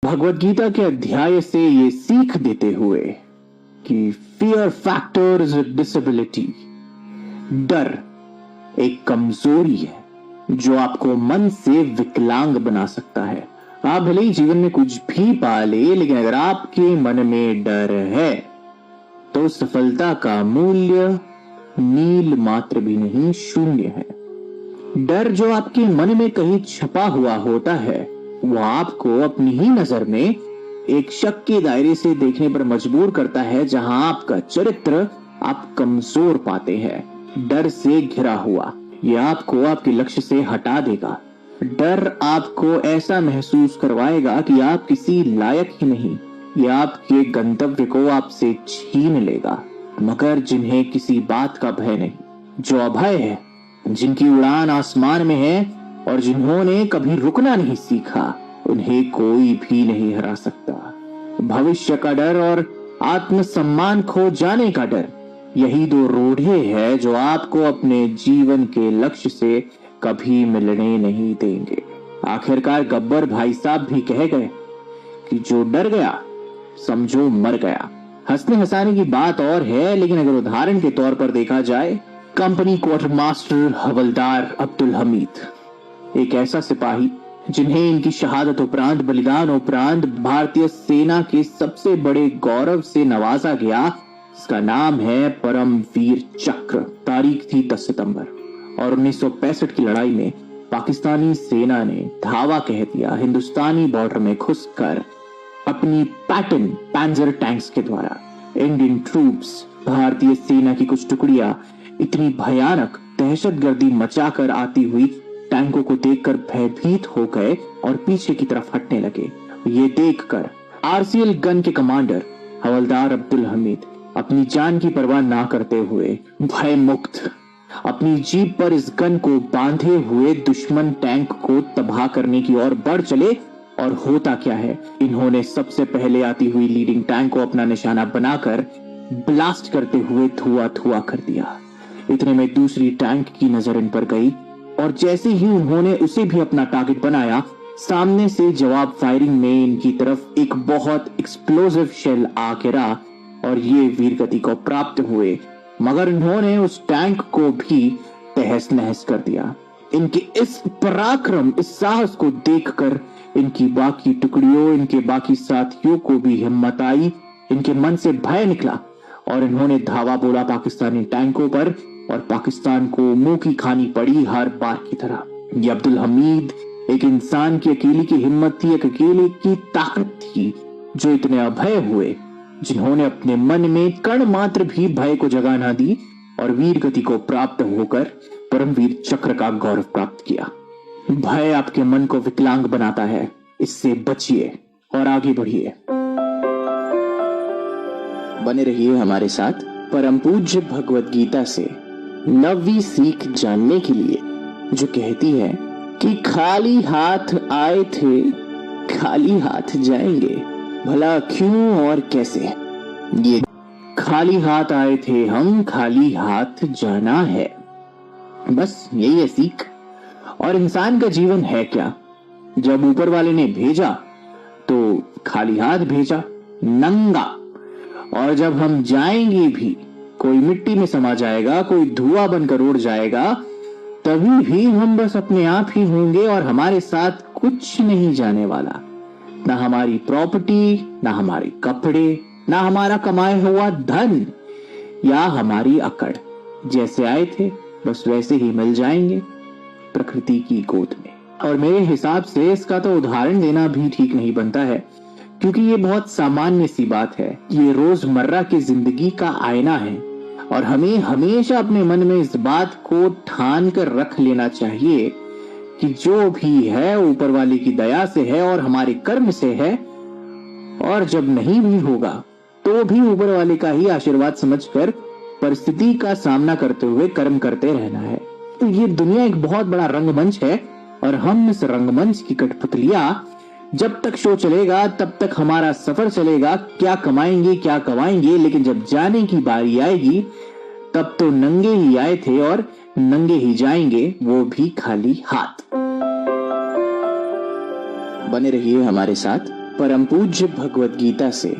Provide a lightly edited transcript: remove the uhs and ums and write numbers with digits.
भगवत गीता के अध्याय से ये सीख देते हुए कि fear factor is a disability, डर एक कमजोरी है जो आपको मन से विकलांग बना सकता है। आप भले ही जीवन में कुछ भी पा ले, लेकिन अगर आपके मन में डर है तो सफलता का मूल्य नील मात्र भी नहीं, शून्य है। डर जो आपके मन में कहीं छपा हुआ होता है वो आपको अपनी ही नजर में एक शक के दायरे से देखने पर मजबूर करता है, जहां आपका चरित्र आप कमजोर पाते हैं। डर से घिरा हुआ यह आपको आपके लक्ष्य से हटा देगा। डर आपको ऐसा महसूस करवाएगा कि आप किसी लायक ही नहीं, यह आपके गंतव्य को आपसे छीन लेगा। मगर जिन्हें किसी बात का भय नहीं, जो अभय है, जिनकी उड़ान आसमान में है और जिन्होंने कभी रुकना नहीं सीखा, उन्हें कोई भी नहीं हरा सकता। भविष्य का डर और आत्मसम्मान खो जाने का डर, यही दो रोड़े हैं जो आपको अपने जीवन के लक्ष्य से कभी मिलने नहीं देंगे। आखिरकार गब्बर भाई साहब भी कह गए कि जो डर गया समझो मर गया। हंसने हंसाने की बात और है, लेकिन अगर उदाहरण के तौर पर देखा जाए, कंपनी क्वार्टर मास्टर हवलदार अब्दुल हमीद एक ऐसा सिपाही जिन्हें इनकी शहादत उपरांत, बलिदान उपरांत भारतीय सेना के सबसे बड़े गौरव से नवाजा गया। इसका नाम है परमवीर चक्र। तारीख थी 10 सितंबर और 1965 की लड़ाई में पाकिस्तानी सेना ने धावा कह दिया हिंदुस्तानी बॉर्डर में घुसकर अपनी पैटर्न पैंजर टैंक्स के द्वारा। इंडियन ट्रूप्स, भारतीय सेना की कुछ टुकड़ियां इतनी भयानक दहशतगर्दी मचाकर आती हुई टैंकों को देखकर भयभीत हो गए और पीछे की तरफ हटने लगे। ये देखकर आरसीएल गन के कमांडर हवलदार अब्दुल हमीद अपनी जान की परवाह ना करते हुए भय मुक्त अपनी जीप पर इस गन को बांधे हुए दुश्मन टैंक को तबाह करने की ओर बढ़ चले। और होता क्या है, इन्होंने सबसे पहले आती हुई लीडिंग टैंक को अपना निशाना बनाकर ब्लास्ट करते हुए धुआं धुआं कर दिया। इतने में दूसरी टैंक की नजर इन पर गई और जैसे ही उन्होंने उसे भी अपना टारगेट बनाया, सामने से जवाब फायरिंग में इनकी तरफ एक बहुत एक्सप्लोसिव शेल आ गिरा और ये वीरगति को प्राप्त हुए। मगर इन्होंने उस टैंक को भी तहस नहस कर दिया। इनके इस पराक्रम, इस साहस को देखकर इनकी बाकी टुकड़ियों, इनके बाकी साथियों को भी हिम्मत आई। इनके मन से भय निकला और इन्होंने धावा बोला पाकिस्तानी टैंकों पर और पाकिस्तान को मुंह की खानी पड़ी हर बार की तरह। ये अब्दुल हमीद एक इंसान की अकेले की हिम्मत थी, एक अकेले की ताकत थी जो इतने अभय हुए, जिन्होंने अपने मन में कण मात्र भी भय को जगह ना दी और वीर गति को प्राप्त होकर परमवीर चक्र का गौरव प्राप्त किया। भय आपके मन को विकलांग बनाता है, इससे बचिए और आगे बढ़िए। बने रहिए हमारे साथ परम पूज्य भगवत गीता से नवी सीख जानने के लिए, जो कहती है कि खाली हाथ आए थे खाली हाथ जाएंगे, भला क्यों और कैसे। ये खाली हाथ आए थे हम, खाली हाथ जाना है, बस यही है सीख। और इंसान का जीवन है क्या? जब ऊपर वाले ने भेजा तो खाली हाथ भेजा, नंगा। और जब हम जाएंगे भी, कोई मिट्टी में समा जाएगा, कोई धुआं बनकर उड़ जाएगा, तभी भी हम बस अपने आप ही होंगे और हमारे साथ कुछ नहीं जाने वाला। ना हमारी प्रॉपर्टी, ना हमारे कपड़े, ना हमारा कमाया हुआ धन या हमारी अकड़। जैसे आए थे बस वैसे ही मिल जाएंगे प्रकृति की गोद में। और मेरे हिसाब से इसका तो उदाहरण देना भी ठीक नहीं बनता है, क्योंकि ये बहुत सामान्य सी बात है। ये रोजमर्रा की जिंदगी का आईना है और हमें हमेशा अपने मन में इस बात को ठान कर रख लेना चाहिए कि जो भी है ऊपर वाले की दया से है और हमारे कर्म से है। और जब नहीं भी होगा तो भी ऊपर वाले का ही आशीर्वाद समझकर परिस्थिति का सामना करते हुए कर्म करते रहना है। तो ये दुनिया एक बहुत बड़ा रंगमंच है और हम इस रंगमंच की कठपुतलियां जब तक शो चलेगा तब तक हमारा सफर चलेगा। क्या कमाएंगे, क्या कमाएंगे, लेकिन जब जाने की बारी आएगी तब तो नंगे ही आए थे और नंगे ही जाएंगे, वो भी खाली हाथ। बने रहिए हमारे साथ परम पूज्य भगवद गीता से